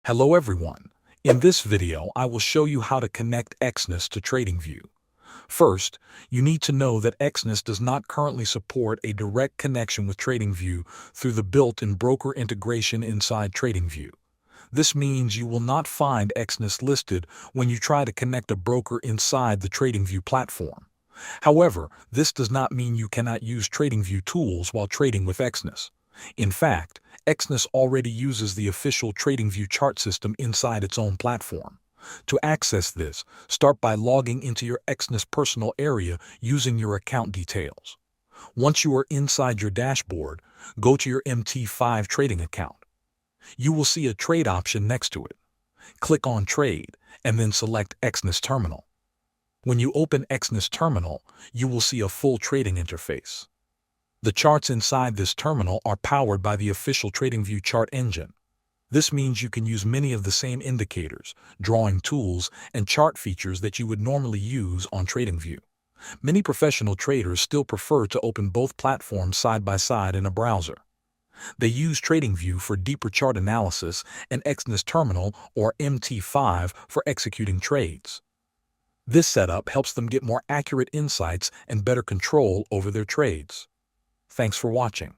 Hello everyone. In this video, I will show you how to connect Exness to TradingView. First, you need to know that Exness does not currently support a direct connection with TradingView through the built-in broker integration inside TradingView. This means you will not find Exness listed when you try to connect a broker inside the TradingView platform. However, this does not mean you cannot use TradingView tools while trading with Exness. In fact, Exness already uses the official TradingView chart system inside its own platform. To access this, start by logging into your Exness personal area using your account details. Once you are inside your dashboard, go to your MT5 trading account. You will see a trade option next to it. Click on Trade and then select Exness Terminal. When you open Exness Terminal, you will see a full trading interface. The charts inside this terminal are powered by the official TradingView chart engine. This means you can use many of the same indicators, drawing tools, and chart features that you would normally use on TradingView. Many professional traders still prefer to open both platforms side by side in a browser. They use TradingView for deeper chart analysis and Exness Terminal or MT5 for executing trades. This setup helps them get more accurate insights and better control over their trades. Thanks for watching.